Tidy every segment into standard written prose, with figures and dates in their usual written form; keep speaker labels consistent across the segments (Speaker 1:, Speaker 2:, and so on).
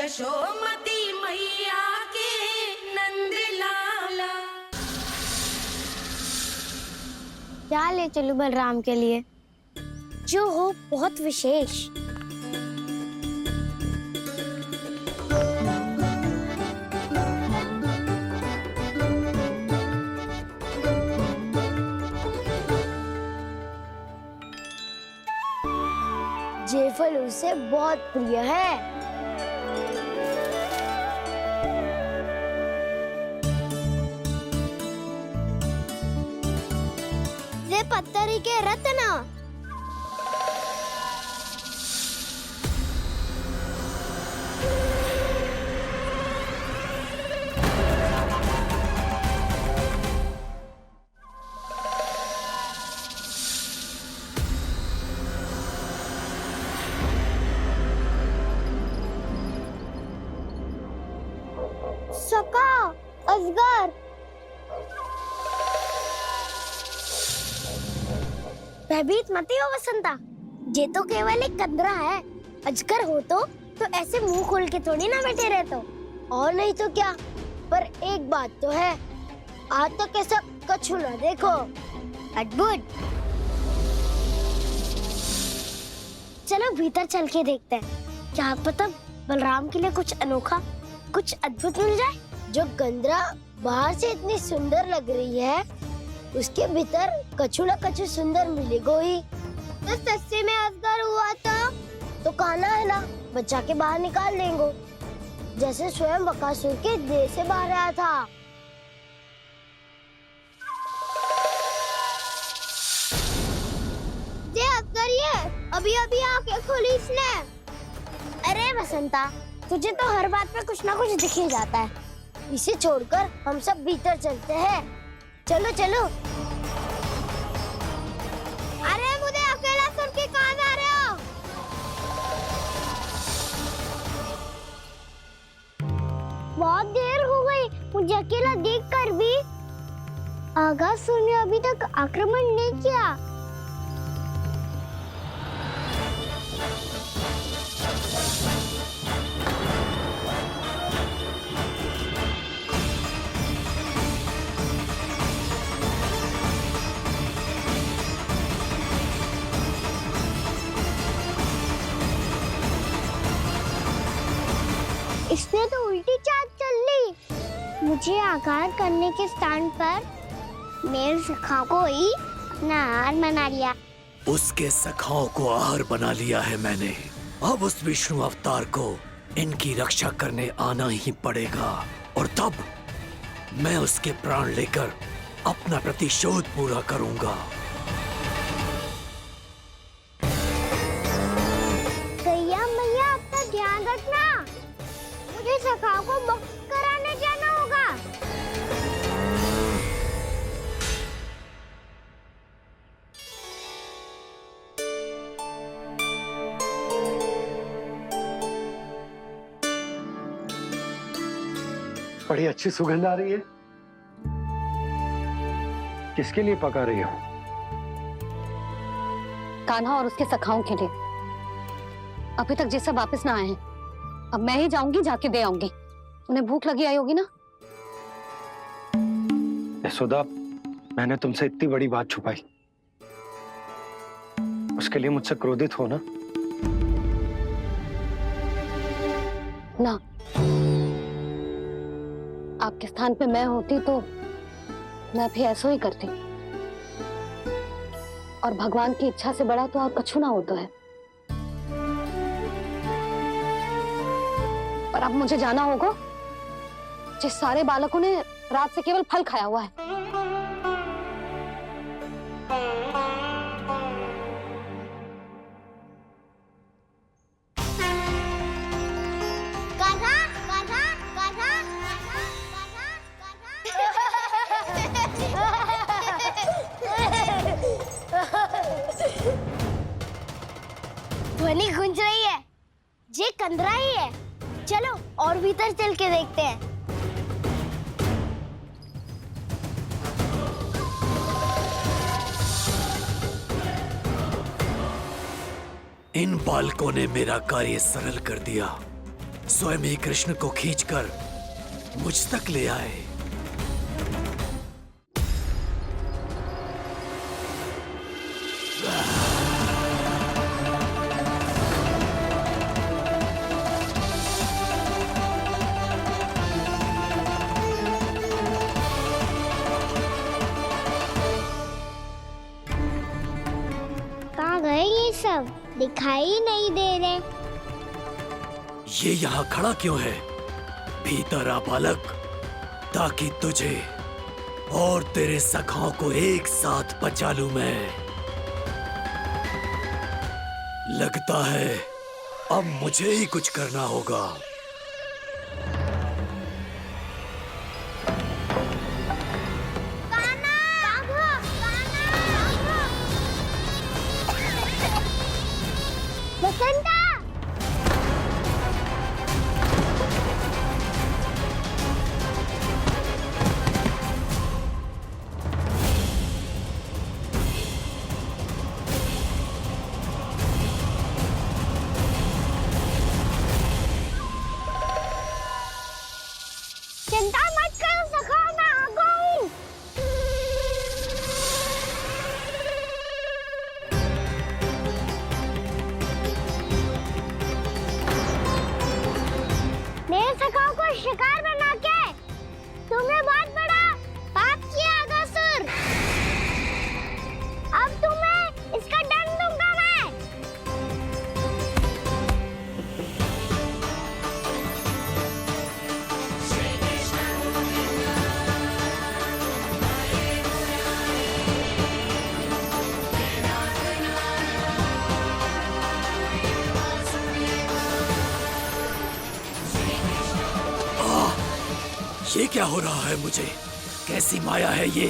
Speaker 1: यशोमती मैया के नंद लाला।
Speaker 2: क्या ले चलूं बलराम के लिए जो हो बहुत विशेष। ये फल उसे बहुत प्रिय है। ये पत्थरी के रत्न। सका अजगर। भयभीत मत हो वसंता, ये तो केवल एक कंदरा है। अजगर हो तो ऐसे मुंह खोल के थोड़ी ना बैठे रहते हो। और नहीं तो क्या, पर एक बात तो है, आज तक ऐसा कछु ना देखो। अद्भुत। चलो भीतर चल के देखते हैं, क्या पता बलराम के लिए कुछ अनोखा, कुछ अद्भुत मिल जाए। जो गंदरा बाहर से इतनी सुंदर लग रही है, उसके भीतर कछु न कछु सुंदर मिलेगा ही। तो सस्ते में अजगर हुआ तो कहना है ना, बच्चा के बाहर निकाल देंगे, जैसे स्वयं बकासुर के देह से बाहर आया था। ये अजगर ये अभी आंखें खोली इसने। अरे वसंता, तुझे तो हर बात पे कुछ ना कुछ दिख ही जाता है। इसे छोड़कर हम सब भीतर चलते हैं। चलो चलो। अरे मुझे अकेला सुन के कहाँ जा रहे हो? बहुत देर हो गई मुझे अकेला देखकर भी। अगासुर ने अभी तक आक्रमण नहीं किया। इसने तो उल्टी चाल चल ली। मुझे आघात करने के स्थान पर मेरे सखा को ही अपना आहार बना लिया।
Speaker 3: उसके सखाओं को आहार बना लिया है मैंने। अब उस विष्णु अवतार को इनकी रक्षा करने आना ही पड़ेगा, और तब मैं उसके प्राण लेकर अपना प्रतिशोध पूरा करूंगा।
Speaker 2: गैया मैया, अपना ध्यान रखना। मुझे सखा को मुक्त कराने जाना होगा।
Speaker 4: बड़ी अच्छी सुगंध आ रही है। किसके लिए पका रही हो?
Speaker 5: कान्हा और उसके सखाओं के लिए। अभी तक जैसा वापस ना आए हैं, अब मैं ही जाऊंगी, जाके दे आऊंगी। उन्हें भूख लगी आई होगी ना।
Speaker 4: यशोदा, मैंने तुमसे इतनी बड़ी बात छुपाई, उसके लिए मुझसे क्रोधित हो ना?
Speaker 5: ना, आपके स्थान पे मैं होती तो मैं भी ऐसा ही करती। और भगवान की इच्छा से बड़ा तो और कछु ना होता है। और अब मुझे जाना होगा। जिस सारे बालकों ने रात से केवल फल खाया हुआ है।
Speaker 2: कान्हा, कान्हा, कान्हा, ध्वनि गूंज रही है। ये कंदरा ही है। चलो और भीतर चल के देखते हैं।
Speaker 3: इन बालकों ने मेरा कार्य सरल कर दिया। स्वयं ही कृष्ण को खींचकर मुझ तक ले आए।
Speaker 2: कहाँ गए ये सब? दिखाई नहीं दे रहे।
Speaker 3: ये यहाँ खड़ा क्यों है? भीतर आ बालक, ताकि तुझे और तेरे सखाओं को एक साथ बचा लूं मैं। लगता है अब मुझे ही कुछ करना होगा।
Speaker 2: बसंता! चिंता मत करो सखाओ, मैं आ गई। मेरे सखाओ को शिकार बना के तुमने बहुत बड़ा पाप किया अगासुर। अब तुम्हें इसका दंड दूंगा मैं।
Speaker 3: ये क्या हो रहा है मुझे? कैसी माया है ये?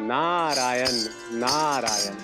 Speaker 4: नारायण नारायण।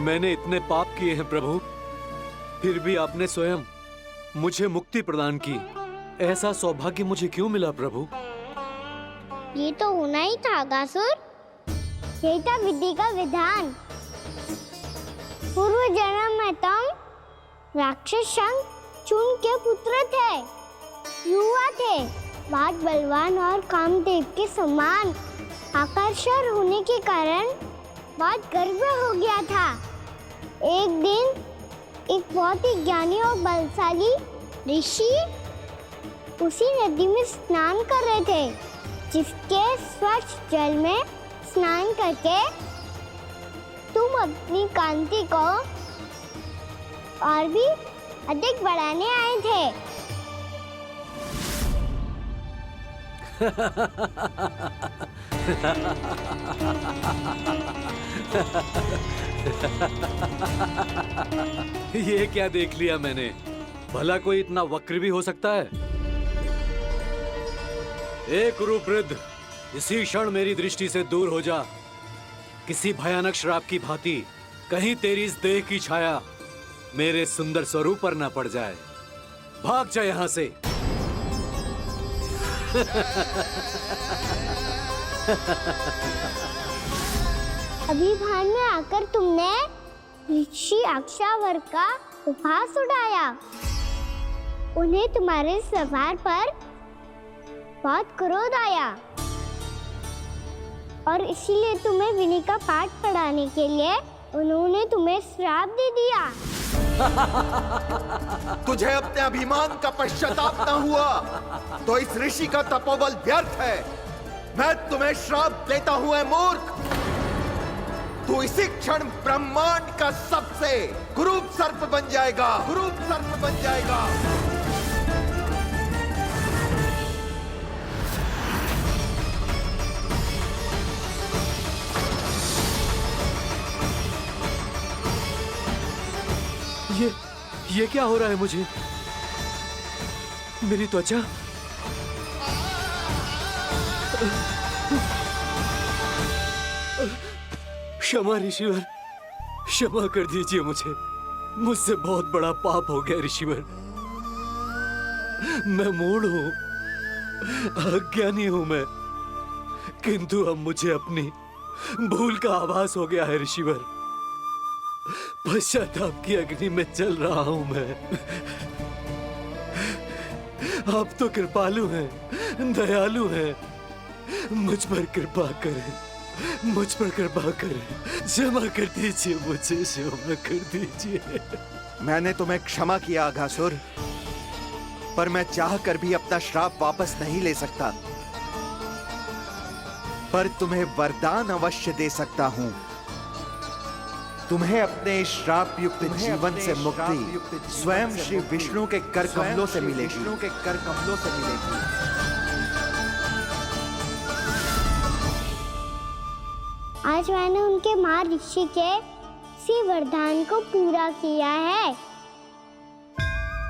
Speaker 3: मैंने इतने पाप किए हैं प्रभु, फिर भी आपने स्वयं मुझे मुक्ति प्रदान की। ऐसा सौभाग्य मुझे क्यों मिला प्रभु?
Speaker 2: ये तो होना ही था अगासुर। यही था विधि का विधान। पूर्व जन्म में तुम राक्षस शंखचूड़ के पुत्र थे, युवा थे, बहुत बलवान और कामदेव के समान आकर्षण होने के कारण बहुत गर्व हो गया था। एक दिन एक बहुत ही ज्ञानी और बलशाली ऋषि उसी नदी में स्नान कर रहे थे, जिसके स्वच्छ जल में स्नान करके तुम अपनी कांति को और भी अधिक बढ़ाने आए थे।
Speaker 3: ये क्या देख लिया मैंने? भला कोई इतना वक्र भी हो सकता है? एक रूपवृद्ध, इसी क्षण मेरी दृष्टि से दूर हो जा। किसी भयानक श्राप की भांति कहीं तेरी इस देह की छाया मेरे सुंदर स्वरूप पर न पड़ जाए। भाग जा यहाँ से।
Speaker 2: अभी भान में आकर तुमने ऋषि अक्षावर का उपहास उड़ाया। उन्हें तुम्हारे व्यवहार पर बहुत क्रोध आया और इसीलिए तुम्हें विनय का पाठ पढ़ाने के लिए उन्होंने तुम्हें श्राप दे दिया।
Speaker 6: तुझे अपने अभिमान का पश्चाताप न हुआ तो इस ऋषि का तपोबल व्यर्थ है। मैं तुम्हें श्राप देता हूं, ऐ मूर्ख। तू इसी क्षण ब्रह्मांड का सबसे कुरूप सर्प बन जाएगा, कुरूप सर्प बन जाएगा।
Speaker 3: ये क्या हो रहा है मुझे? मेरी त्वचा क्षमा ऋषिवर, क्षमा कर दीजिए मुझे। मुझसे बहुत बड़ा पाप हो गया ऋषिवर। मैं मूढ़ हूं, अज्ञानी हूं मैं, किंतु अब मुझे अपनी भूल का आभास हो गया है ऋषिवर। पश्चाताप की अग्नि में जल रहा हूं मैं। आप तो कृपालु हैं, दयालु हैं, मुझ पर कृपा करें, मुझ पर कृपा करें। क्षमा कर दीजिए मुझे, क्षमा कर दीजिए।
Speaker 6: मैंने तुम्हें क्षमा किया अघासुर, पर मैं चाहकर भी अपना श्राप वापस नहीं ले सकता। पर तुम्हें वरदान अवश्य दे सकता हूं। तुम्हें अपने श्राप युक्त जीवन से मुक्ति स्वयं श्री विष्णु के कर कमलों से मिलेगी, विष्णु के कर कमलों से मिलेगी।
Speaker 2: आज मैंने उनके माँ ऋषि के इसी वरदान को पूरा किया है।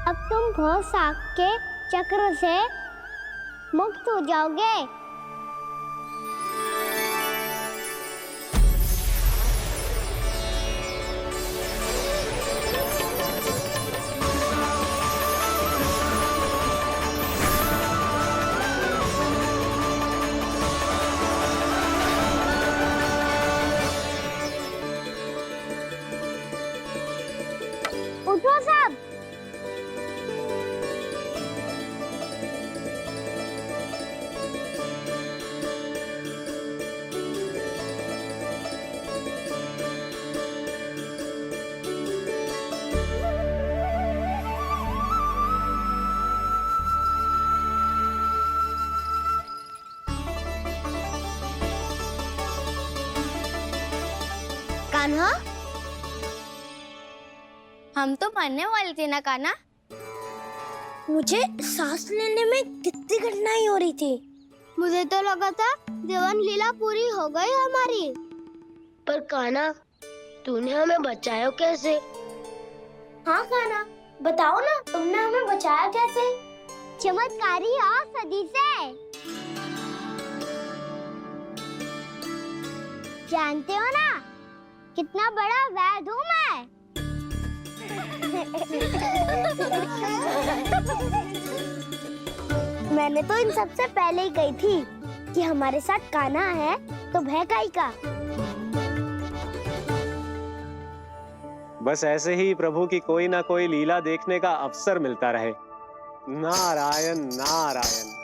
Speaker 2: अब तुम भव साग के चक्र से मुक्त हो जाओगे। उठो सब। कान्हा, हम तो मरने वाले थे ना कान्हा। मुझे सांस लेने में कितनी कठिनाई हो रही थी। मुझे तो लगा था जीवन लीला पूरी हो गई हमारी। पर कान्हा, तूने हमें बचाया कैसे? हाँ कान्हा, बताओ ना, तुमने हमें बचाया कैसे? चमत्कारी औषधि से। जानते हो ना कितना बड़ा वैद्य हूँ मैं। मैंने तो इन सबसे पहले ही कही थी कि हमारे साथ कान्हा है तो भय काई का।
Speaker 7: बस ऐसे ही प्रभु की कोई ना कोई लीला देखने का अवसर मिलता रहे। नारायण नारायण।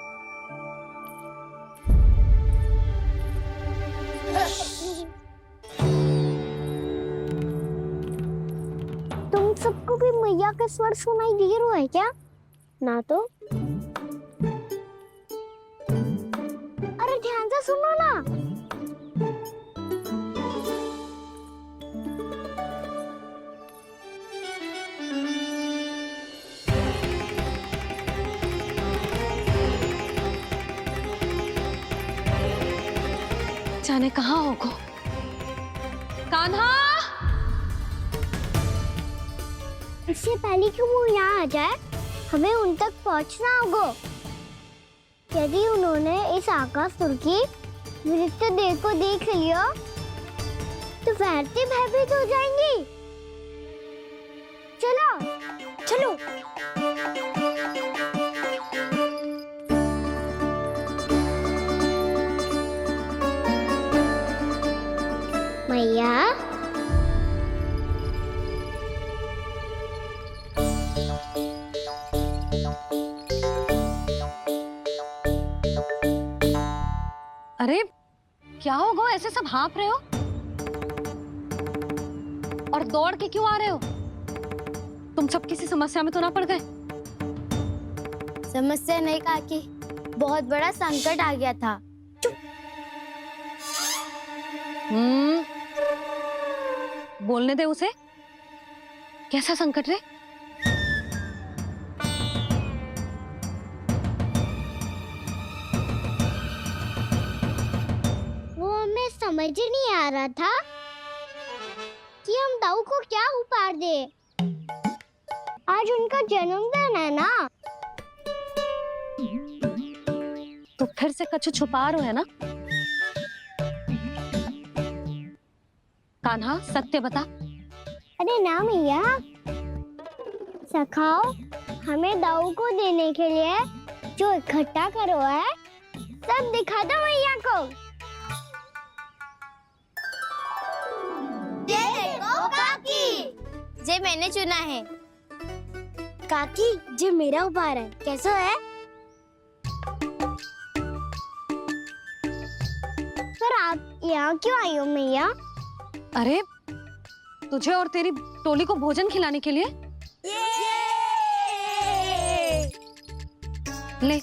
Speaker 2: तुम सबको भी मैया का स्वर सुनाई दे रहा है क्या? ना तो। अरे ध्यान से सुनो ना।
Speaker 5: जाने कहाँ होगा। कान्हा!
Speaker 2: इससे पहले कि वो यहाँ आ जाए, हमें उन तक पहुँचना होगा। यदि उन्होंने इस आकासुर की नृत्य देह को देख लिया, तो वैरती भयभीत हो जाएंगी। चलो, चलो। मैया,
Speaker 5: अरे क्या हो गो, ऐसे सब हाँफ रहे हो और दौड़ के क्यों आ रहे हो? तुम सब किसी समस्या में तो ना पड़ गए?
Speaker 2: समस्या नहीं काकी, बहुत बड़ा संकट आ गया था। चुप।
Speaker 5: बोलने दे उसे। कैसा संकट रे?
Speaker 2: वो हमें समझ ही नहीं आ रहा था कि हम दाऊ को क्या उपहार दे। आज उनका जन्मदिन है ना।
Speaker 5: तो फिर से कछु छुपा रहे है ना? कान्हा सत्य बता।
Speaker 2: अरे ना मैया, सखाओ हमें दाऊ को देने के लिए जो इकट्ठा करो है सब दिखा दो मैया को। ये देखो काकी, जे मैंने चुना है। काकी जे मेरा उपहार है, कैसा है? पर आप यहाँ क्यों आई हो मैया?
Speaker 5: अरे तुझे और तेरी टोली को भोजन खिलाने के लिए। ले।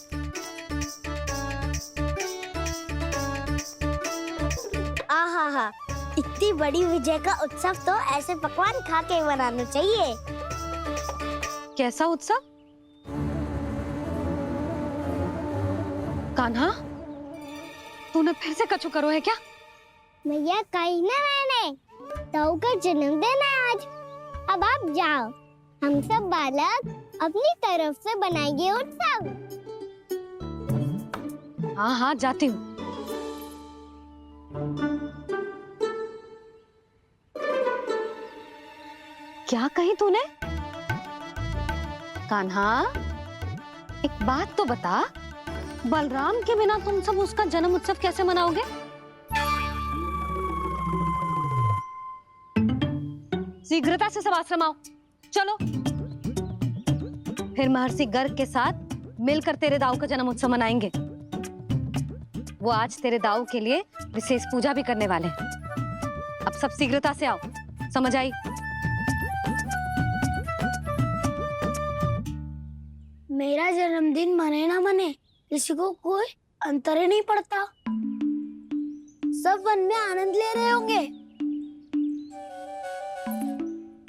Speaker 2: आहा, इतनी बड़ी विजय का उत्सव तो ऐसे पकवान खा के मनाना चाहिए।
Speaker 5: कैसा उत्सव? कान्हा तूने फिर से कछु करो है क्या?
Speaker 2: मैया कही ना मैंने, दाऊ का जन्मदिन है आज। अब आप जाओ, हम सब बालक अपनी तरफ से बनाएंगे उत्सव।
Speaker 5: हाँ हाँ जाती हूँ। क्या कही तूने? कान्हा एक बात तो बता, बलराम के बिना तुम सब उसका जन्म उत्सव कैसे मनाओगे? शीघ्रता से सब आश्रम आओ, चलो। फिर महर्षि गर्ग के साथ मिलकर तेरे दाऊ का जन्म उत्सव मनाएंगे। वो आज तेरे दाऊ के लिए विशेष पूजा भी करने वाले हैं। अब सब शीघ्रता से आओ, समझ आई?
Speaker 2: मेरा जन्मदिन मने ना मने, किसी को कोई अंतर ही नहीं पड़ता। सब वन में आनंद ले रहे होंगे।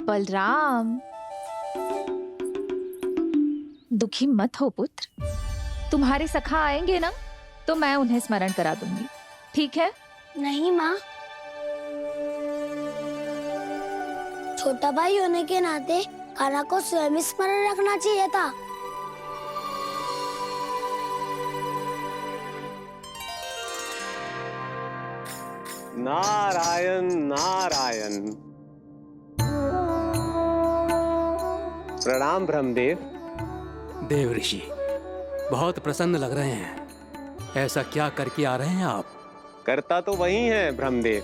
Speaker 8: बलराम दुखी मत हो पुत्र, तुम्हारे सखा आएंगे ना तो मैं उन्हें स्मरण करा दूंगी, ठीक है?
Speaker 2: नहीं माँ, छोटा भाई होने के नाते कान्हा को स्वयं स्मरण रखना चाहिए था।
Speaker 7: नारायण नारायण। प्रणाम ब्रह्मदेव।
Speaker 3: देव ऋषि बहुत प्रसन्न लग रहे हैं। ऐसा क्या करके आ रहे हैं आप?
Speaker 7: करता तो वही है ब्रह्मदेव,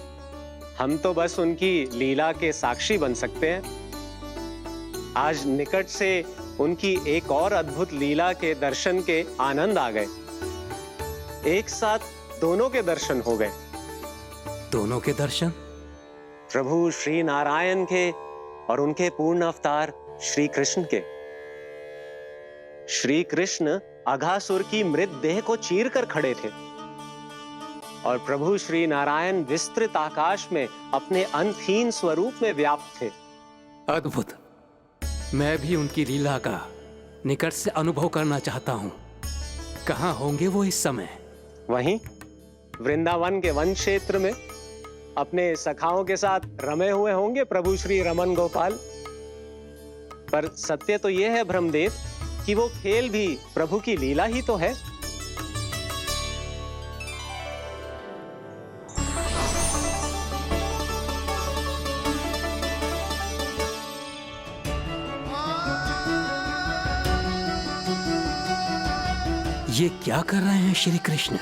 Speaker 7: हम तो बस उनकी लीला के साक्षी बन सकते हैं। आज निकट से उनकी एक और अद्भुत लीला के दर्शन के आनंद आ गए। एक साथ दोनों के दर्शन हो गए।
Speaker 3: दोनों के दर्शन?
Speaker 7: प्रभु श्री नारायण के और उनके पूर्ण अवतार श्री कृष्ण के। श्री कृष्ण अघासुर की मृत देह को चीर कर खड़े थे और प्रभु श्री नारायण विस्तृत आकाश में अपने अंतहीन स्वरूप में व्याप्त थे।
Speaker 3: अद्भुत। मैं भी उनकी लीला का निकट से अनुभव करना चाहता हूँ। कहाँ होंगे वो इस समय?
Speaker 7: वहीं वृंदावन के वन क्षेत्र में अपने सखाओं के साथ रमे हुए होंगे प्रभु श्री रमन गोपाल। पर सत्य तो यह है ब्रह्मदेव कि वो खेल भी प्रभु की लीला ही तो है।
Speaker 3: ये क्या कर रहे हैं श्री कृष्ण?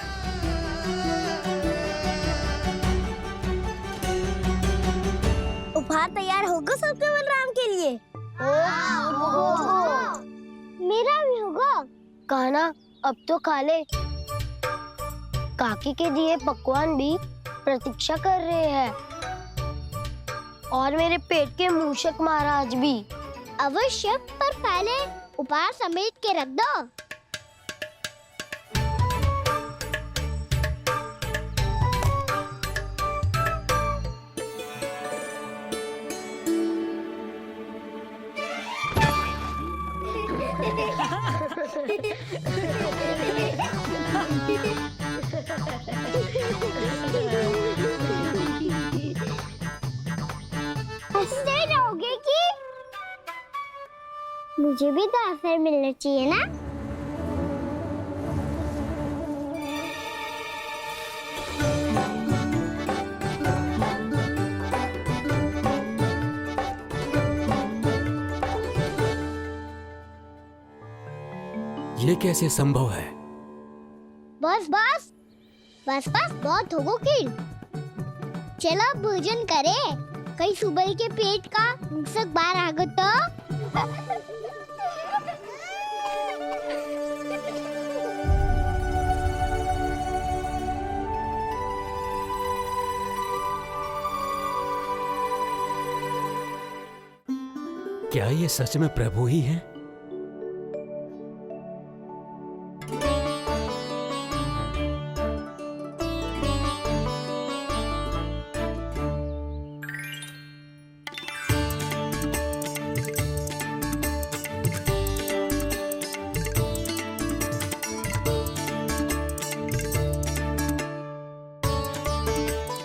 Speaker 2: उपहार तैयार होगा सबके बलराम के लिए? मेरा भी होगा। कान्हा अब तो खा ले। काकी के दिए पकवान भी प्रतीक्षा कर रहे हैं और मेरे पेट के मूषक महाराज भी। अवश्य, पर पहले उपहार समेट के रख दो। मुझे भी तो अवसर मिलना चाहिए ना।
Speaker 3: ये कैसे संभव है?
Speaker 2: बस बस बस बस बहुत हो गई। चलो अब भोजन करे, कहीं सुबह के पेट का हिंसक बाहर आ गया तो।
Speaker 3: क्या ये सच में प्रभु ही हैं?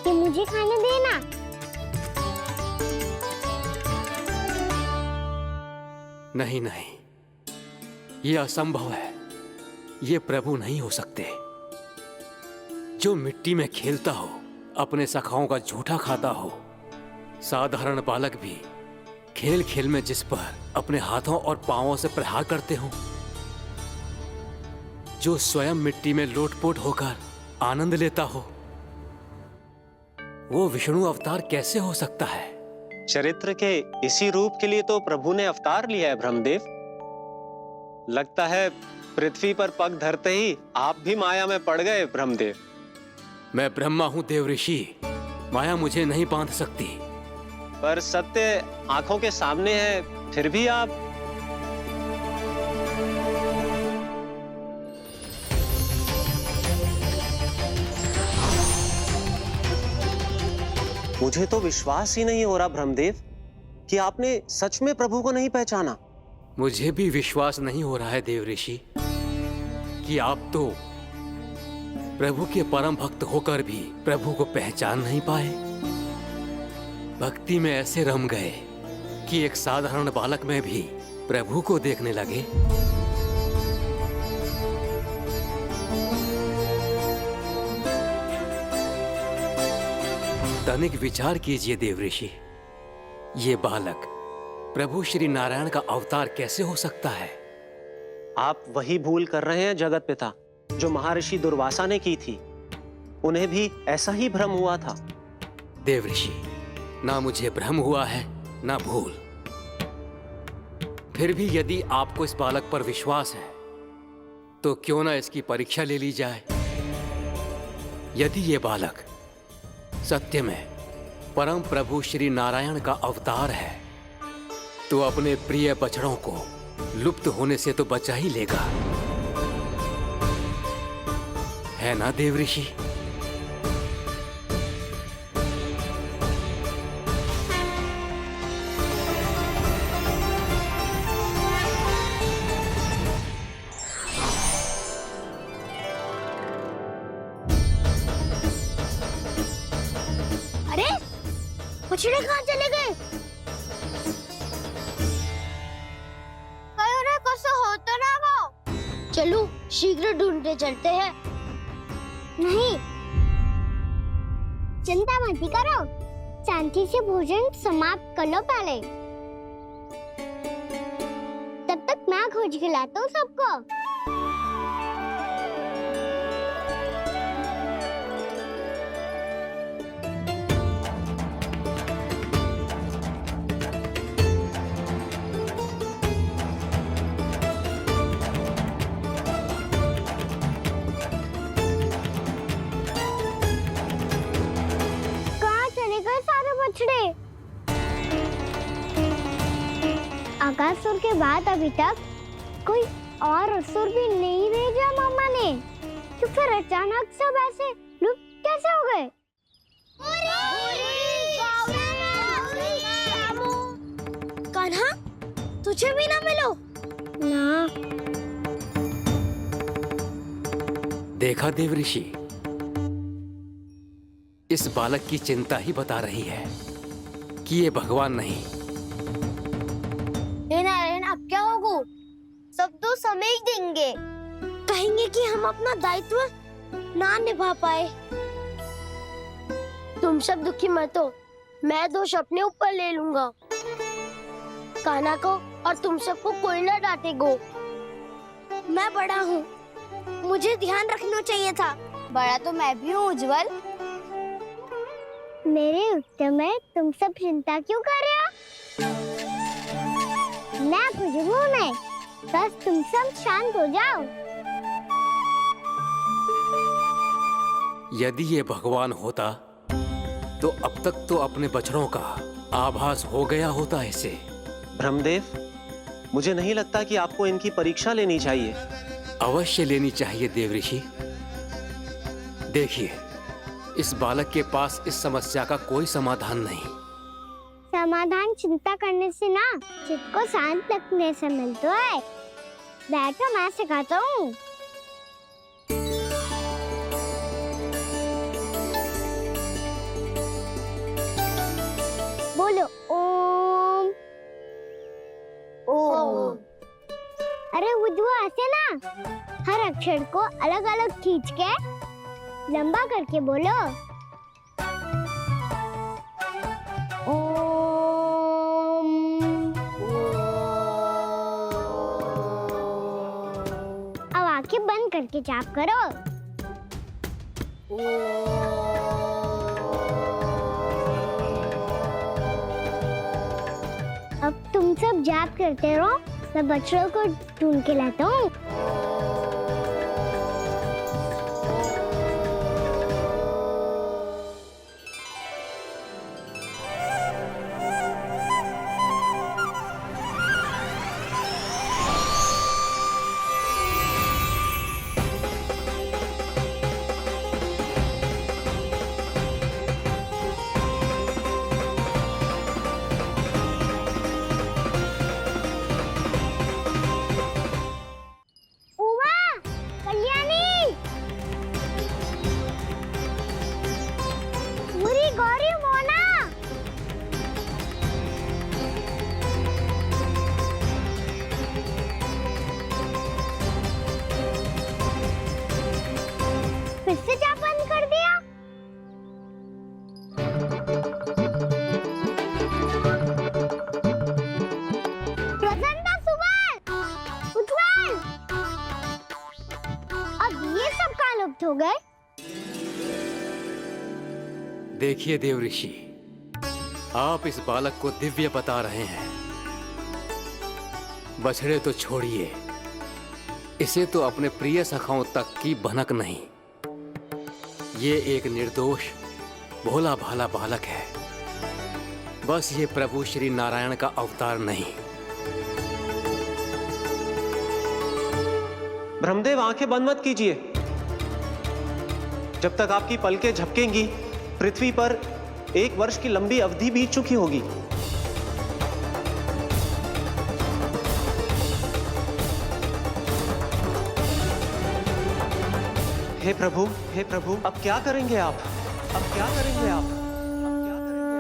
Speaker 2: ये मुझे खाने देना।
Speaker 3: नहीं नहीं, ये असंभव है। ये प्रभु नहीं हो सकते। जो मिट्टी में खेलता हो, अपने सखाओं का झूठा खाता हो, साधारण बालक भी खेल खेल में जिस पर अपने हाथों और पांवों से प्रहार करते हो, जो स्वयं मिट्टी में लोटपोट होकर आनंद लेता हो, वो विष्णु अवतार कैसे हो सकता है?
Speaker 7: चरित्र के इसी रूप के लिए तो प्रभु ने अवतार लिया है ब्रह्मदेव। लगता है पृथ्वी पर पग धरते ही आप भी माया में पड़ गए ब्रह्मदेव।
Speaker 3: मैं ब्रह्मा हूं देव ऋषि, माया मुझे नहीं बांध सकती।
Speaker 7: पर सत्य आंखों के सामने है, फिर भी आप। मुझे तो विश्वास ही नहीं हो रहा ब्रह्मदेव कि आपने सच में प्रभु को नहीं पहचाना।
Speaker 3: मुझे भी विश्वास नहीं हो रहा है देव ऋषि कि आप तो प्रभु के परम भक्त होकर भी प्रभु को पहचान नहीं पाए। भक्ति में ऐसे रम गए कि एक साधारण बालक में भी प्रभु को देखने लगे। तनिक विचार कीजिए देव ऋषि, ये बालक प्रभु श्री नारायण का अवतार कैसे हो सकता है?
Speaker 7: आप वही भूल कर रहे हैं जगत पिता, जो महर्षि दुर्वासा ने की थी। उन्हें भी ऐसा ही भ्रम हुआ था।
Speaker 3: देव ऋषि, ना मुझे भ्रम हुआ है ना भूल। फिर भी यदि आपको इस बालक पर विश्वास है तो क्यों ना इसकी परीक्षा ले ली जाए। यदि ये बालक सत्य में परम प्रभु श्री नारायण का अवतार है तो अपने प्रिय बछड़ों को लुप्त होने से तो बचा ही लेगा, है ना देव ऋषि?
Speaker 2: अरे बछड़े कहाँ चले गए? होता ना वो। चलो शीघ्र ढूंढते चलते हैं। नहीं, चिंता मत करो, शांति से भोजन समाप्त कर लो पहले। तब तक मैं खोज के लाता हूँ सबको। अगासुर के बाद अभी तक कोई और असुर भी नहीं भेजा मामा ने, तो फिर अचानक सब ऐसे लुप्त कैसे हो गए? कान्हा, तुझे भी ना मिलो ना।
Speaker 3: देखा देव ऋषि, इस बालक की चिंता ही बता रही है कि ये भगवान नहीं।
Speaker 2: नारायण, अब क्या होगा? दायित्व ना निभा पाए। तुम सब दुखी मत हो, मैं दोष अपने ऊपर ले लूंगा। कान्हा को और तुम सबको कोई ना डांटेगो। मैं बड़ा हूँ, मुझे ध्यान रखना चाहिए था। बड़ा तो मैं भी हूँ उज्जवल। मेरे उत्तर में तुम सब चिंता क्यों कर रहे हो? मैं बुझूंगा नहीं, बस तुम सब शांत हो जाओ।
Speaker 3: यदि ये भगवान होता तो अब तक तो अपने बछड़ों का आभास हो गया होता इसे।
Speaker 7: ब्रह्मदेव, मुझे नहीं लगता कि आपको इनकी परीक्षा लेनी चाहिए।
Speaker 3: अवश्य लेनी चाहिए देवऋषि। देखिए, इस बालक के पास इस समस्या का कोई समाधान नहीं।
Speaker 2: समाधान चिंता करने से ना, चित्त को शांत रखने से मिलता है। बैठो, मैं सिखाता हूँ। बोलो ओम। ओम। अरे उद्वा, ऐसे ना हर अक्षर को अलग अलग खींच के लंबा करके बोलो। ओम। अब आंखें बंद करके जाप करो। अब तुम सब जाप करते रहो, मैं बच्चों को ढूंढ के लाता हूँ। फिर से जा बंद कर दिया। प्रसन्ना, सुमन, उज्जवल, अब ये सब कहाँ लुप्त हो गए?
Speaker 3: देखिए देवऋषि, आप इस बालक को दिव्य बता रहे हैं। बछड़े तो छोड़िए, इसे तो अपने प्रिय सखाओं तक की भनक नहीं। ये एक निर्दोष भोला भाला बालक है। बस ये प्रभु श्री नारायण का अवतार नहीं।
Speaker 7: ब्रह्मदेव, आंखें बंद मत कीजिए। जब तक आपकी पलकें झपकेंगी, पृथ्वी पर 1 वर्ष की लंबी अवधि बीत चुकी होगी। हे प्रभु, हे प्रभु, अब क्या करेंगे आप? अब क्या करेंगे आप? अब क्या करेंगे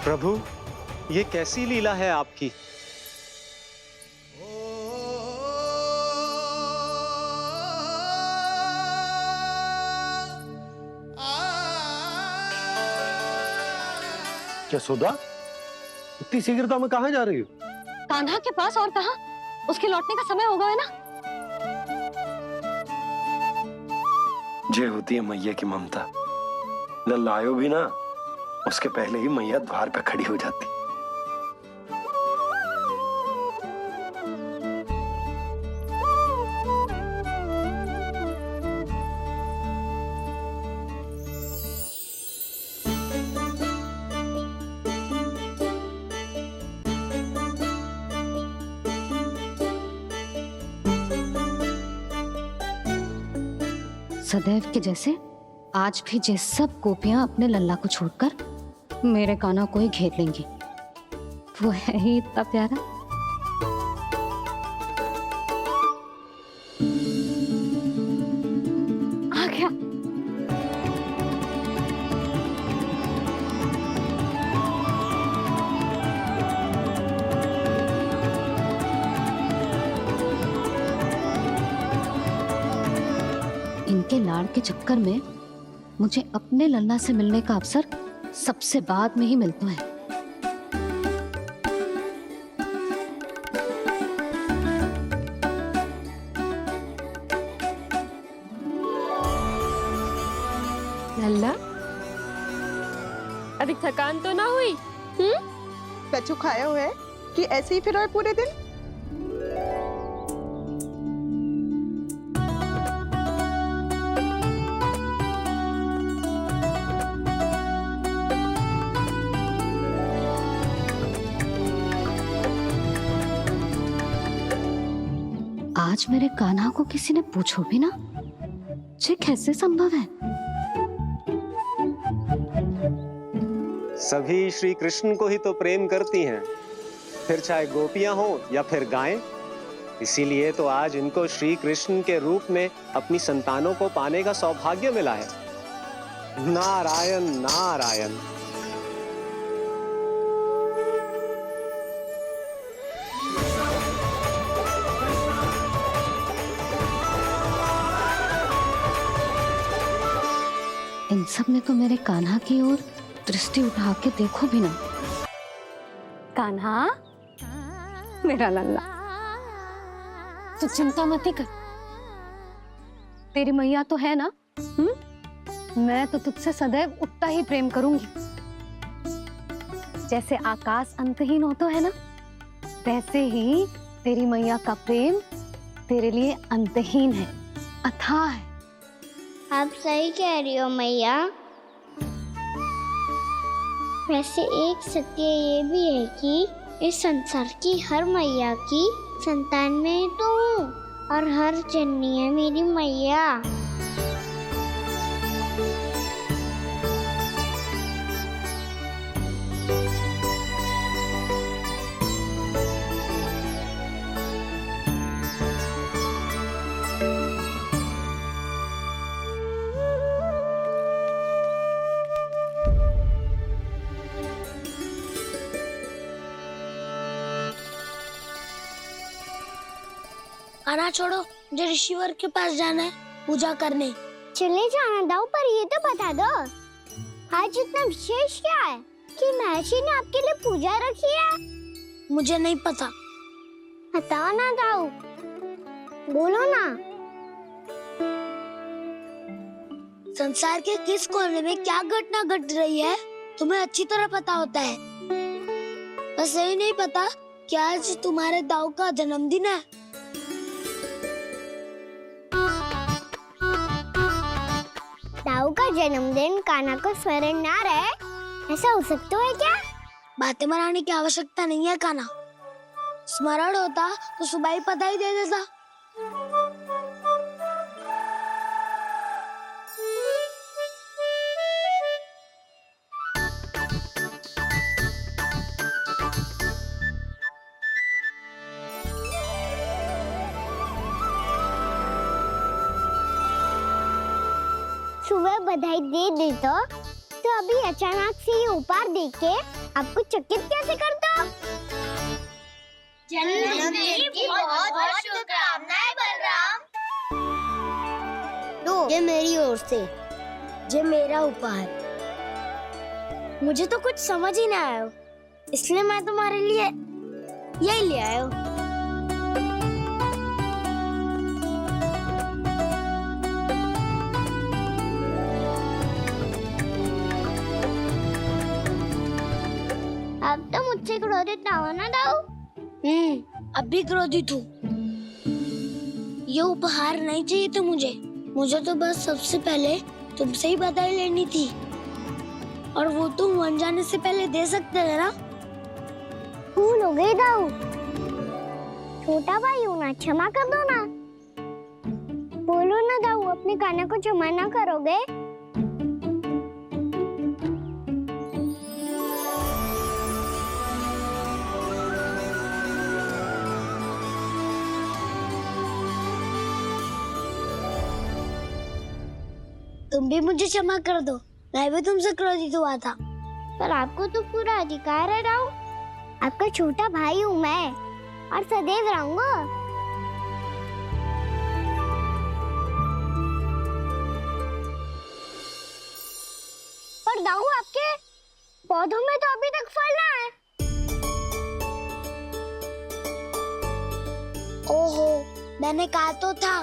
Speaker 7: प्रभु, ये कैसी लीला है आपकी?
Speaker 4: यशोदा, इतनी शीघ्रता में कहाँ जा रही हो?
Speaker 5: कान्हा के पास, और कहाँ? उसके लौटने का समय हो गया है ना।
Speaker 4: जे होती है मैया की ममता, लल्लायो भी ना, उसके पहले ही मैया द्वार पे खड़ी हो जाती।
Speaker 5: सदैव के जैसे आज भी ये सब गोपियां अपने लल्ला को छोड़कर मेरे कान्हा को ही घेर लेंगी। वो है ही इतना प्यारा। आ गया। इनके लाड़ के चक्कर में मुझे अपने लल्ला से मिलने का अवसर सबसे बाद में ही मिलता है।
Speaker 9: लल्ला, अभी थकान तो ना हुई?
Speaker 10: कछु खाया हुआ है कि ऐसे ही फिर रहे पूरे दिन?
Speaker 5: आज मेरे कान्हा को किसी ने पूछो भी ना, ये कैसे संभव है?
Speaker 7: सभी श्री कृष्ण को ही तो प्रेम करती हैं, फिर चाहे गोपियां हो या फिर गायें। इसीलिए तो आज इनको श्री कृष्ण के रूप में अपनी संतानों को पाने का सौभाग्य मिला है। नारायण नारायण। इन सब ने तो मेरे कान्हा की ओर दृष्टि उठा के देखो भी ना। कान्हा, मेरा लल्ला, तू चिंता मत कर। तेरी मैया तो है ना? मैं तो तुझसे सदैव उतना ही प्रेम करूंगी। जैसे आकाश अंतहीन होता है ना, वैसे ही तेरी मैया का प्रेम तेरे लिए अंतहीन है, अथाह है।
Speaker 2: आप सही कह रही हो मैया। वैसे एक सत्य ये भी है कि इस संसार की हर मैया की संतान में तो हूँ और हर जननी है मेरी मैया।
Speaker 11: आना छोड़ो, मुझे ऋषिवर के पास जाना है पूजा करने।
Speaker 2: चले जाना दाऊ, पर ये तो बता दो आज इतना विशेष क्या है कि महर्षि ने आपके लिए पूजा रखी है?
Speaker 11: मुझे नहीं पता।
Speaker 2: बताओ ना दाऊ, बोलो ना।
Speaker 11: संसार के किस कोने में क्या घटना घट रही है तुम्हें अच्छी तरह पता होता है। बस यही नहीं पता कि आज तुम्हारे दाऊ का जन्मदिन है।
Speaker 2: दाऊ का जन्मदिन कान्हा को स्मरण ना रहे, ऐसा हो सकता है क्या?
Speaker 11: बातें बनाने की आवश्यकता नहीं है कान्हा। स्मरण होता तो सुबह ही पता ही दे देता।
Speaker 2: सुबह बधाई दे दी तो अभी अचानक से ये उपहार देख के आपको चकित कैसे कर दो?
Speaker 11: जन्मदिन की बहुत शुभकामनाएं बलराम।
Speaker 2: लो, ये मेरी ओर से,
Speaker 11: ये मेरा उपहार।
Speaker 2: मुझे तो कुछ समझ ही ना आया, इसलिए मैं तुम्हारे लिए यही ले आया हूँ। अब तो मुझसे क्रोधित ना हो ना दाऊ।
Speaker 11: अब भी क्रोधित हूँ। ये उपहार नहीं चाहिए था मुझे तो बस सबसे पहले तुमसे ही बधाई लेनी थी, और वो तुम बन जाने से पहले दे सकते थे ना।
Speaker 2: भूल हो गई दाऊ, छोटा भाई हूँ ना, क्षमा कर दो ना। बोलो ना दाऊ, अपने कान्हा को जमा ना करोगे?
Speaker 11: तुम भी मुझे क्षमा कर दो, मैं भी तुमसे क्रोधित हुआ था।
Speaker 2: पर आपको तो पूरा अधिकार है राव। आपका छोटा भाई हूँ मैं और सदैव रहूंगा। पर दाऊ, आपके पौधों में तो अभी तक फल ना है।
Speaker 11: ओहो, मैंने कहा तो था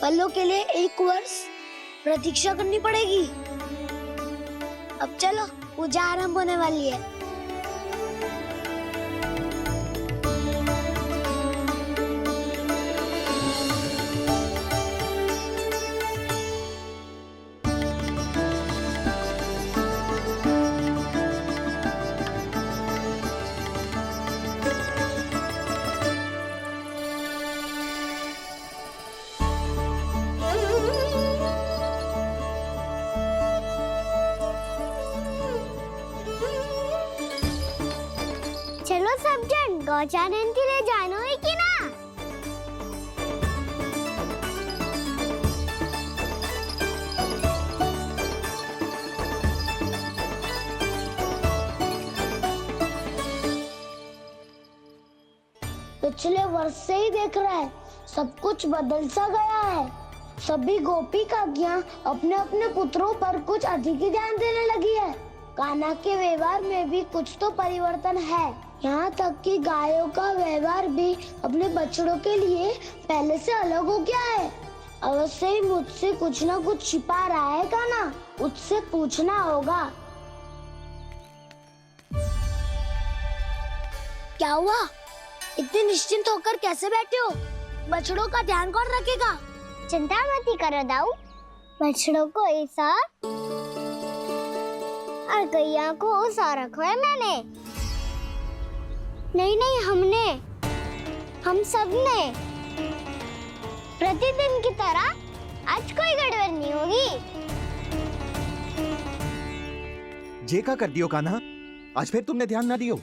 Speaker 11: फलों के लिए 1 वर्ष प्रतीक्षा करनी पड़ेगी। अब चलो, पूजा आरंभ होने वाली है।
Speaker 2: चलो सब जन गौचारण के लिए जानो है कि ना?
Speaker 11: पिछले वर्ष से ही देख रहा है, सब कुछ बदल सा गया है। सभी गोपी काकियां अपने अपने पुत्रों पर कुछ अधिक ही ध्यान देने लगी है। कान्हा के व्यवहार में भी कुछ तो परिवर्तन है। यहाँ तक कि गायों का व्यवहार भी अपने बछड़ों के लिए पहले से अलग हो गया है। अवश्य ही मुझसे कुछ ना कुछ छिपा रहा है कान्हा, उससे पूछना होगा। क्या हुआ? इतने निश्चिंत होकर कैसे बैठे हो? बछड़ों का ध्यान कौन रखेगा?
Speaker 2: चिंता मत करो दाऊ, बछड़ों को ऐसा और गैया को ऐसा रखा है मैंने। नहीं, हम सब ने प्रतिदिन की तरह आज कोई गड़बड़ नहीं होगी।
Speaker 6: जे का कर दियो कान्हा, आज फिर तुमने ध्यान ना दियो।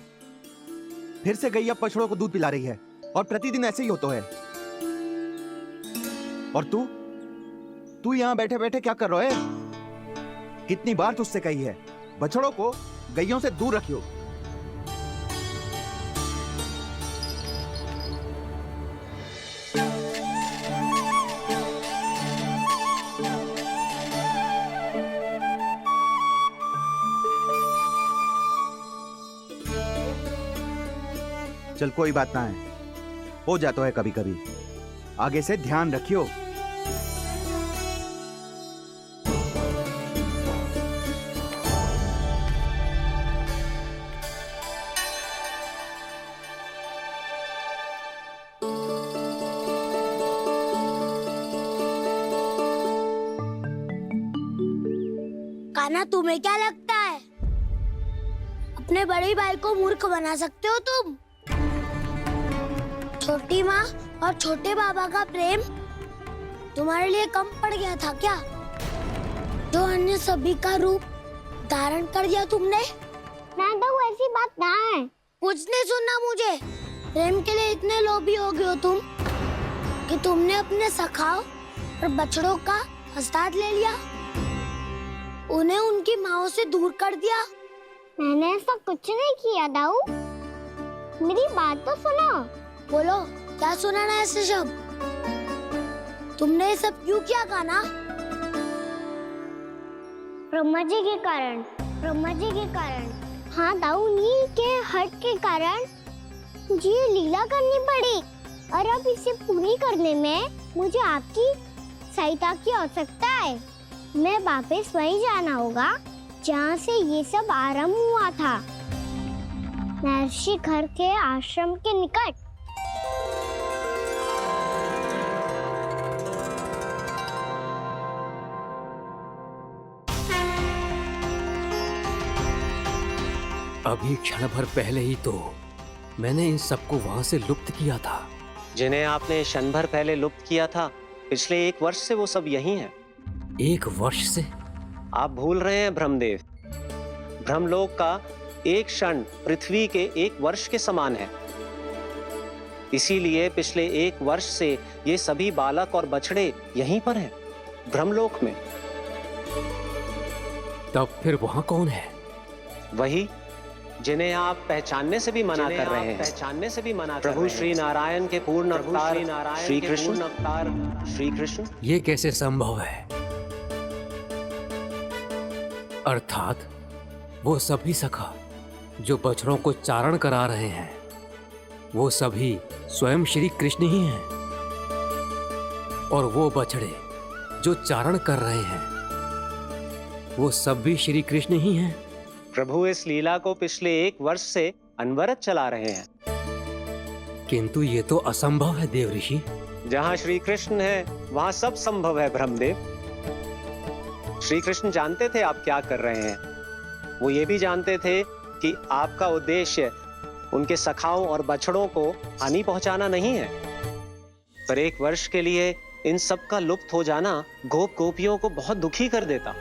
Speaker 6: फिर से गैया बछड़ों को दूध पिला रही है और प्रतिदिन ऐसे ही होता है। और तू यहाँ बैठे बैठे क्या कर रहा है? कितनी बार तुझसे कही है बछड़ों को गैयों से दूर रखियो। चल कोई बात ना है, हो जाता है कभी कभी। आगे से ध्यान रखियो।
Speaker 11: कान्हा, तुम्हें क्या लगता है अपने बड़े भाई को मूर्ख बना सकते हो तुम? छोटी माँ और छोटे बाबा का प्रेम तुम्हारे लिए कम पड़ गया था क्या? जो अन्य सभी का रूप धारण कर दिया तुमने?
Speaker 2: ना तो ऐसी बात ना है।
Speaker 11: कुछ नहीं सुनना मुझे। प्रेम के लिए इतने लोभी हो गए हो तुम कि तुमने अपने सखाओं और बछड़ों का हस्ताक्षर ले लिया, उन्हें उनकी माँओं से दूर कर दिया।
Speaker 2: मैंने ऐसा कुछ नहीं किया दाऊ, मेरी बात तो सुनो।
Speaker 11: बोलो, क्या सुनाना है ऐसे शब्द? तुमने ये सब क्यों किया कान्हा?
Speaker 2: ब्रह्मा जी के कारण। हाँ दाऊ, नील के हट के कारण मुझे ये लीला करनी पड़ी और अब इसे पूरी करने में मुझे आपकी सहायता की आवश्यकता है। मैं वापस वहीं जाना होगा जहाँ से ये सब आरंभ हुआ था, महर्षि घर के आश्रम के निकट।
Speaker 3: अभी क्षण भर पहले ही तो मैंने इन सबको वहां से लुप्त किया था।
Speaker 7: जिन्हें आपने क्षण भर पहले लुप्त किया था, पिछले 1 वर्ष से वो सब यही हैं।
Speaker 3: 1 वर्ष से?
Speaker 7: आप भूल रहे हैं ब्रह्मदेव, ब्रह्मलोक का एक क्षण पृथ्वी के 1 वर्ष के समान है। इसीलिए पिछले 1 वर्ष से ये सभी बालक और बछड़े यहीं पर हैं, ब्रह्मलोक में।
Speaker 3: तब फिर वहां कौन है?
Speaker 7: वही जिन्हें आप पहचानने से भी मना कर रहे हैं। प्रभु श्री नारायण के पूर्ण अवतार श्री कृष्ण।
Speaker 3: ये कैसे संभव है? अर्थात वो सभी सखा जो बछड़ों को चारण करा रहे हैं, वो सभी स्वयं श्री कृष्ण ही हैं। और वो बछड़े जो चारण कर रहे हैं, वो सब भी श्री कृष्ण ही हैं।
Speaker 7: प्रभु इस लीला को पिछले 1 वर्ष से अनवरत चला रहे हैं।
Speaker 3: किंतु ये तो असंभव है देव ऋषि।
Speaker 7: जहाँ श्री कृष्ण है वहाँ सब संभव है ब्रह्मदेव। श्री कृष्ण जानते थे आप क्या कर रहे हैं। वो ये भी जानते थे कि आपका उद्देश्य उनके सखाओं और बछड़ों को हानि पहुंचाना नहीं है, पर 1 वर्ष के लिए इन सब का लुप्त हो जाना गोप गोपियों को बहुत दुखी कर देता।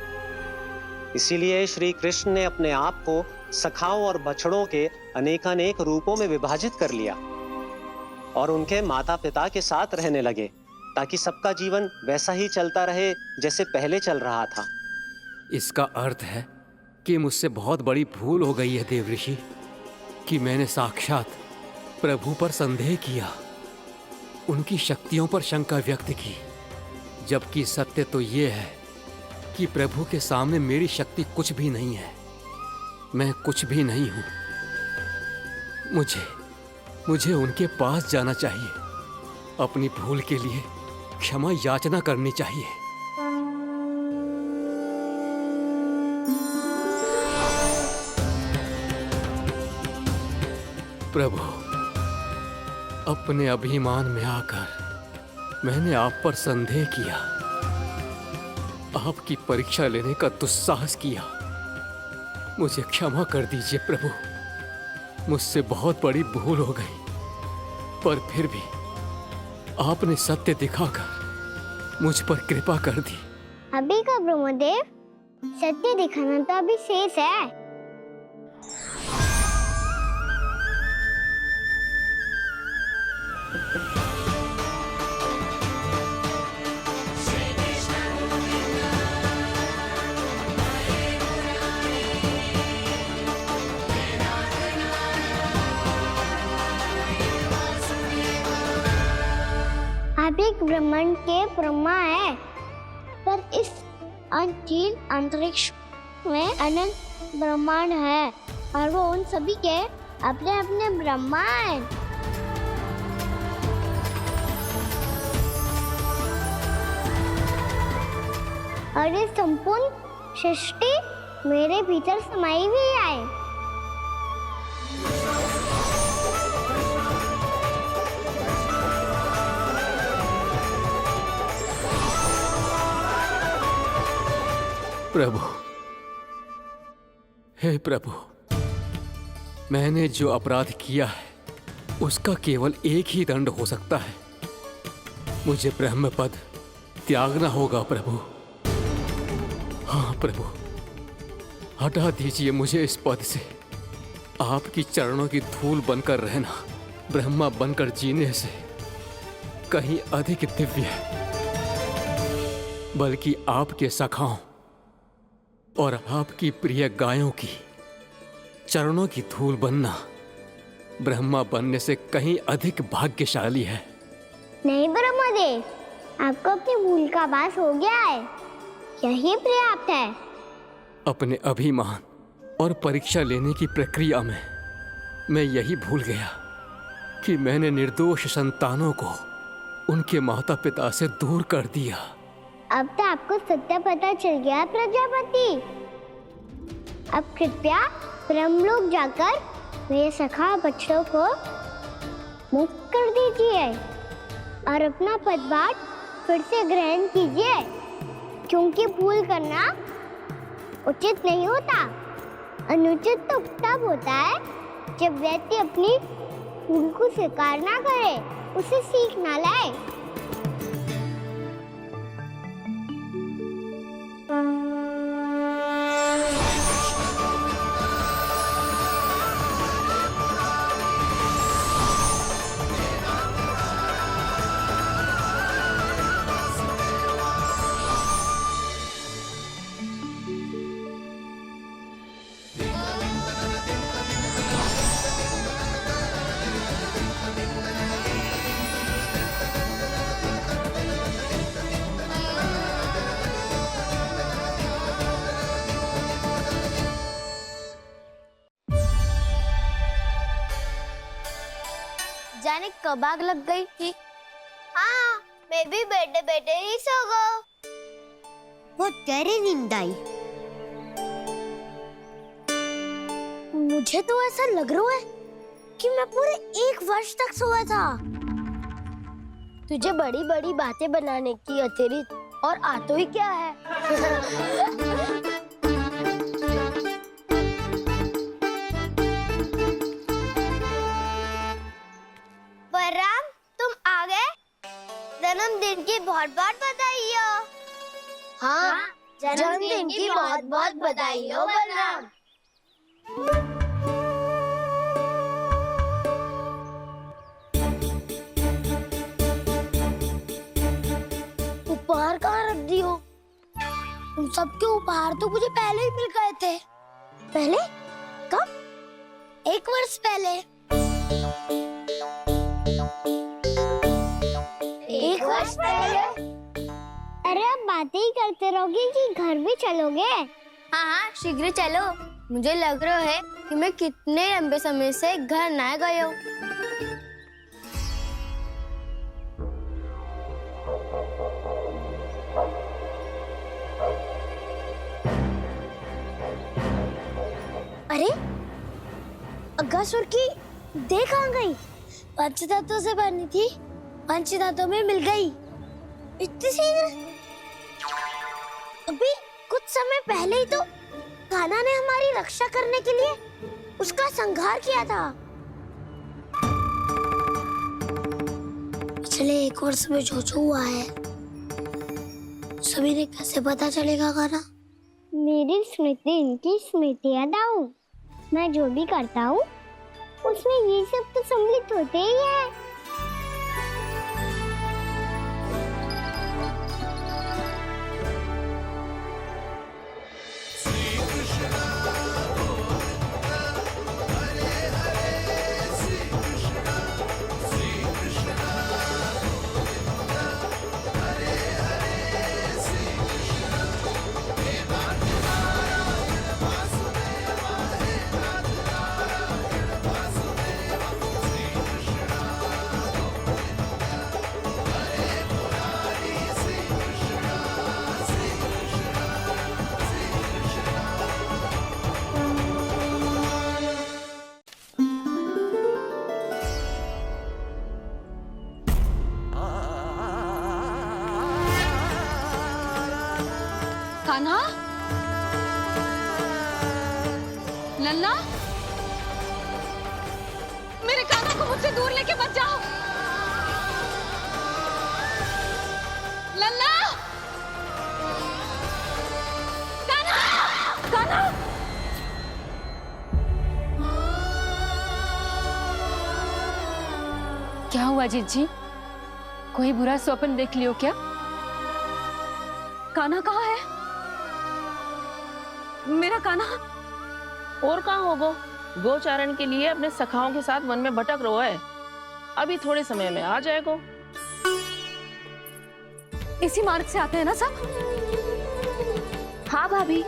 Speaker 7: इसीलिए श्री कृष्ण ने अपने आप को सखाओं और बछड़ों के अनेकानेक रूपों में विभाजित कर लिया और उनके माता पिता के साथ रहने लगे, ताकि सबका जीवन वैसा ही चलता रहे जैसे पहले चल रहा था।
Speaker 3: इसका अर्थ है कि मुझसे बहुत बड़ी भूल हो गई है देव ऋषि, कि मैंने साक्षात प्रभु पर संदेह किया, उनकी शक्तियों पर शंका व्यक्त की, जबकि सत्य तो ये है कि प्रभु के सामने मेरी शक्ति कुछ भी नहीं है। मैं कुछ भी नहीं हूं। मुझे उनके पास जाना चाहिए, अपनी भूल के लिए क्षमा याचना करनी चाहिए। प्रभु, अपने अभिमान में आकर मैंने आप पर संदेह किया, आपकी परीक्षा लेने का दुस्साहस किया। मुझे क्षमा कर दीजिए प्रभु, मुझसे बहुत बड़ी भूल हो गई, पर फिर भी आपने सत्य दिखाकर मुझ पर कृपा कर दी।
Speaker 2: अभी का ब्रह्मदेव, सत्य दिखाना तो अभी शेष है। आप एक ब्रह्मांड के ब्रह्मा है, पर इस अनंत अंतरिक्ष में अनंत ब्रह्मांड है और वो उन सभी के अपने अपने ब्रह्मा हैं। और ये संपूर्ण सृष्टि मेरे भीतर समाई हुई है।
Speaker 3: प्रभु, हे प्रभु, मैंने जो अपराध किया है उसका केवल एक ही दंड हो सकता है। मुझे ब्रह्म पद त्यागना होगा प्रभु। हाँ प्रभु, हटा दीजिए मुझे इस पद से। आपकी चरणों की धूल बनकर रहना ब्रह्मा बनकर जीने से कहीं अधिक दिव्य है। बल्कि आपके सखाओं और आपकी प्रिय गायों की चरणों की धूल बनना ब्रह्मा बनने से कहीं अधिक भाग्यशाली है।
Speaker 2: नहीं ब्रह्मदेव, आपको अपनी भूल का आभास हो गया है, यही पर्याप्त है।
Speaker 3: अपने अभिमान और परीक्षा लेने की प्रक्रिया में मैं यही भूल गया कि मैंने निर्दोष संतानों को उनके माता पिता से दूर कर दिया।
Speaker 2: अब तो आपको सत्य पता चल गया प्रजापति। अब कृपया ब्रह्मलोक जाकर मेरे सखा बच्चों को मुक्त कर दीजिए और अपना पदभार फिर से ग्रहण कीजिए, क्योंकि भूल करना उचित नहीं होता। अनुचित तो तब होता है जब व्यक्ति अपनी भूल को स्वीकार ना करे, उसे सीख ना लाए।
Speaker 11: जाने कब आग लग गई थी। हाँ, मैं भी बैठे बैठे ही सो गया। बहुत गहरी नींद आई। मुझे तो ऐसा लग रहा है कि मैं पूरे 1 वर्ष तक सोया था। तुझे बड़ी बड़ी बातें बनाने की अतिरिक्त और आता ही क्या है? बलराम, तुम आ गए? जन्मदिन की बहुत बहुत बधाई हो। हाँ, जन्मदिन की बहुत बहुत बधाई हो बलराम। उपहार कहाँ रख दी हो? तुम सबके उपहार तो मुझे पहले ही मिल गए थे। पहले? कब? 1 वर्ष पहले। 1 वर्ष पहले? अरे अब बातें ही करते रहोगे कि घर भी चलोगे? हाँ हाँ, शीघ्र चलो। मुझे लग रहा है कि मैं कितने लंबे समय से घर ना गए हूँ। अरे अगासुर की देह कहाँ गई? पंचतत्वों से बनी थी, पंचतत्वों में मिल गई। इतनी शीघ्र? अभी कुछ समय पहले ही तो कान्हा ने हमारी रक्षा करने के लिए उसका संहार किया था। पिछले 1 वर्ष में जो जो हुआ है सभी ने कैसे पता चलेगा कान्हा? मेरी स्मृति इनकी स्मृति याद। मैं जो भी करता हूँ उसमें ये सब तो सम्मिलित होते ही है।
Speaker 5: कान्हा, लल्ला, मेरे कान्हा को मुझसे दूर लेके मत जाओ। लल्ला, कान्हा, कान्हा।
Speaker 9: क्या हुआ जीजी? कोई बुरा स्वप्न देख लियो क्या?
Speaker 5: कान्हा कहाँ है? मेरा कान्हा?
Speaker 12: और कहाँ होगो? गोचारण के लिए अपने सखाओं के साथ वन में भटक रहो है। अभी थोड़े समय में आ जाएगो।
Speaker 5: इसी मार्ग से आते हैं ना सब?
Speaker 9: हाँ भाभी।